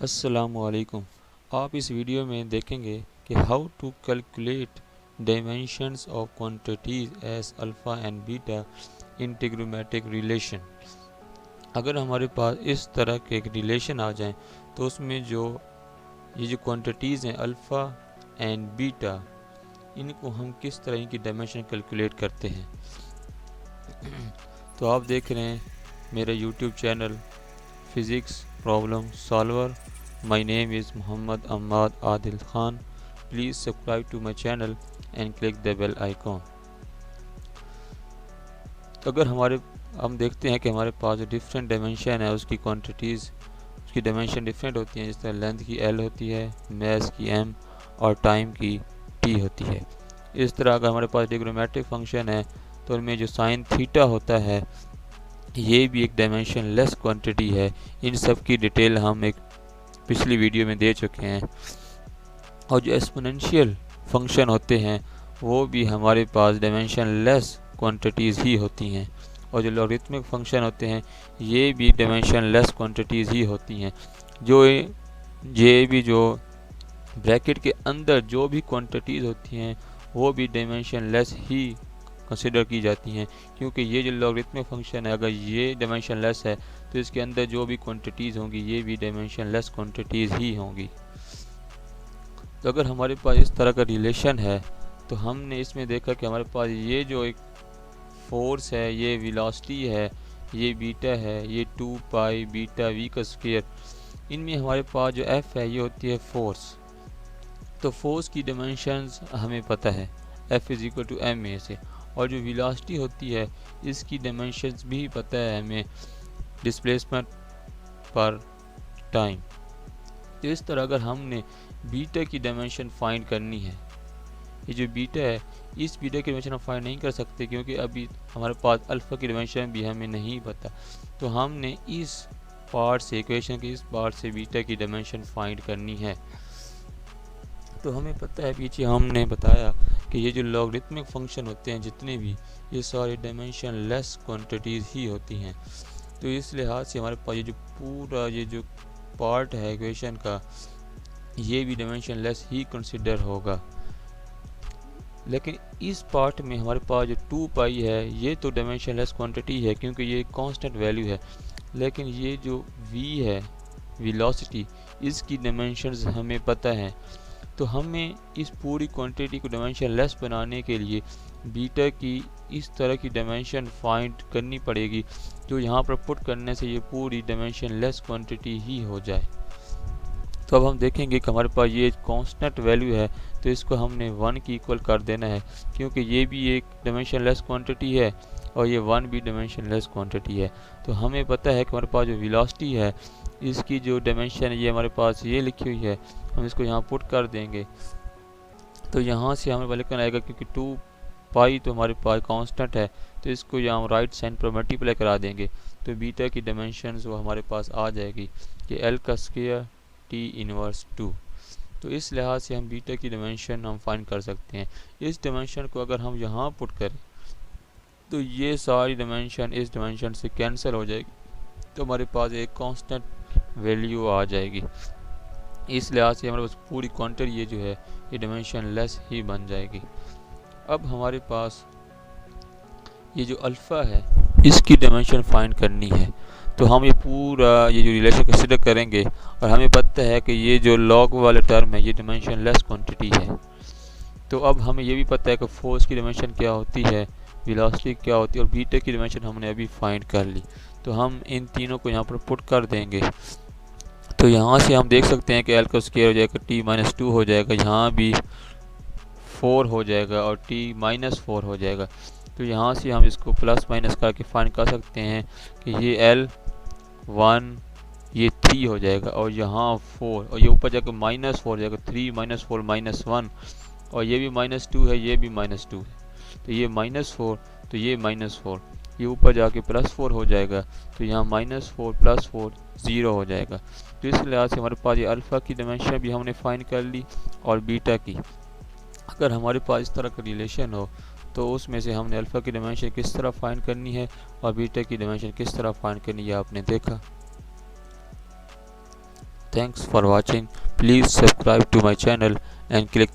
अस्सलामुअलैकुम। आप इस वीडियो में देखेंगे कि how to calculate dimensions of quantities as alpha and beta in trigonometric relation. अगर हमारे पास इस तरह के एक रिलेशन आ जाए तो उसमें ये जो क्वांटिटीज़ हैं अल्फ़ा एंड बीटा, इनको हम किस तरह की डायमेंशन कैलकुलेट करते हैं। तो आप देख रहे हैं मेरा YouTube channel physics problem solver. My name is Muhammad Ahmad Adil Khan. Please subscribe to my channel and click the bell icon. तो अगर हम देखते हैं कि हमारे पास जो डिफरेंट डायमेंशन है उसकी क्वांटिटीज़, उसकी डायमेंशन डिफरेंट होती हैं। जिस तरह लेंथ की L होती है, मास की M और टाइम की T होती है। इस तरह अगर हमारे पास ट्रिग्नोमेट्रिक फंक्शन है तो उनमें जो साइन थीटा होता है ये भी एक डायमेंशन लेस क्वांटिटी है। इन सब की डिटेल हम एक पिछली वीडियो में दे चुके हैं। और जो एक्सपोनेंशियल फंक्शन होते हैं वो भी हमारे पास डायमेंशन लेस क्वांटिटीज़ ही होती हैं। और जो लॉगरिथमिक फंक्शन होते हैं ये भी डायमेंशन लेस क्वांटिटीज़ ही होती हैं। ये भी जो ब्रैकेट के अंदर जो भी क्वांटिटीज़ होती हैं वो भी डायमेंशन लेस ही कंसिडर की जाती हैं, क्योंकि ये जो लॉगरिथमिक फंक्शन है अगर ये डायमेंशन लेस है तो इसके अंदर जो भी क्वांटिटीज़ होंगी ये भी डायमेंशन लेस क्वांटिटीज़ ही होंगी। तो अगर हमारे पास इस तरह का रिलेशन है तो हमने इसमें देखा कि हमारे पास ये जो एक फोर्स है, ये वेलोसिटी है, ये बीटा है, ये 2 पाई बीटा वी का स्क्वायर, इनमें हमारे पास जो एफ है ये होती है फोर्स। तो फोर्स की डायमेंशंस हमें पता है, F is equal to M A से। और जो वेलोसिटी होती है इसकी डायमेंशंस भी पता है हमें, डिस्प्लेसमेंट पर टाइम। तो इस तरह अगर हमने बीटा की डायमेंशन फाइंड करनी है, ये जो बीटा है इस बीटा की डायमेंशन हम फाइंड नहीं कर सकते क्योंकि अभी हमारे पास अल्फ़ा की डायमेंशन भी हमें नहीं पता। तो हमने इस पार्ट से, इक्वेशन के इस पार्ट से बीटा की डायमेंशन फाइंड करनी है। तो हमें पता है, पीछे हमने बताया कि ये जो लॉगरिथमिक फंक्शन होते हैं जितने भी, ये सारे डायमेंशन लेस क्वांटिटीज़ ही होती हैं। तो इस लिहाज से हमारे पास ये जो पूरा ये जो पार्ट है इक्वेशन का ये भी डायमेंशन लेस ही कंसिडर होगा। लेकिन इस पार्ट में हमारे पास जो 2 पाई है ये तो डायमेंशन लेस क्वांटिटी है क्योंकि ये कांस्टेंट वैल्यू है। लेकिन ये जो v है वेलोसिटी, इसकी डायमेंशंस हमें पता है। तो हमें इस पूरी क्वांटिटी को डायमेंशन लेस बनाने के लिए बीटा की इस तरह की डायमेंशन फाइंड करनी पड़ेगी जो यहाँ पर पुट करने से ये पूरी डायमेंशन लेस क्वांटिटी ही हो जाए। तो अब हम देखेंगे कि हमारे पास ये कांस्टेंट वैल्यू है तो इसको हमने 1 की इक्वल कर देना है क्योंकि ये भी एक डायमेंशन लेस क्वांटिटी है और ये 1 भी डायमेंशन लेस क्वांटिटी है। तो हमें पता है कि हमारे पास जो वेलोसिटी है इसकी जो डायमेंशन ये हमारे पास ये लिखी हुई है, हम इसको यहाँ पुट कर देंगे। तो यहाँ से हमें लिखना आएगा क्योंकि 2 पाई तो हमारे पास कांस्टेंट है तो इसको यहाँ राइट साइड पर मल्टीप्लाई करा देंगे। तो बीटा की डायमेंशन वो हमारे पास आ जाएगी कि एल का स्क्वायर टी इनवर्स 2। तो इस लिहाज से हम बीटा की डायमेंशन हम फाइंड कर सकते हैं। इस डायमेंशन को अगर हम यहाँ पुट करें तो ये सारी डायमेंशन इस डायमेंशन से कैंसिल हो जाएगी, तो हमारे पास एक कांस्टेंट वैल्यू आ जाएगी। इस लिहाज से हमारे पास पूरी क्वांटिटी ये जो है ये डायमेंशन लेस ही बन जाएगी। अब हमारे पास ये जो अल्फ़ा है इसकी डायमेंशन फाइंड करनी है। तो हम ये पूरा ये जो रिलेशन कंसिडर करेंगे और हमें पता है कि ये जो लॉग वाला टर्म है ये डायमेंशन लेस क्वांटिटी है। तो अब हमें ये भी पता है कि फोर्स की डायमेंशन क्या होती है, वेलोसिटी क्या होती है और बीटा की डायमेंशन हमने अभी फाइंड कर ली। तो हम इन तीनों को यहाँ पर पुट कर देंगे। तो यहाँ से हम देख सकते हैं कि एल का स्क्वायर हो जाएगा टी माइनस 2 हो जाएगा, यहाँ भी 4 हो जाएगा और टी माइनस 4 हो जाएगा। तो यहाँ से हम इसको प्लस माइनस करके फाइंड कर सकते हैं कि ये एल 1 ये 3 हो जाएगा और यहाँ 4 और ये ऊपर जाकर माइनस 4 हो जाएगा, 3 माइनस 4 माइनस 1 और ये भी माइनस 2 है, ये भी माइनस 2 है। तो ये माइनस 4 तो ये माइनस 4, ये ऊपर जाके प्लस 4 हो जाएगा। तो यहाँ माइनस 4 प्लस 4 0 हो जाएगा। तो इस लिहाज से हमारे पास ये अल्फ़ा की डायमेंशन भी हमने फाइंड कर ली और बीटा की। अगर हमारे पास इस तरह का रिलेशन हो तो उसमें से हमने अल्फ़ा की डायमेंशन किस तरह फाइंड करनी है और बीटा की डायमेंशन किस तरह फाइंड करनी है आपने देखा। Thanks for watching. Please subscribe to my channel and click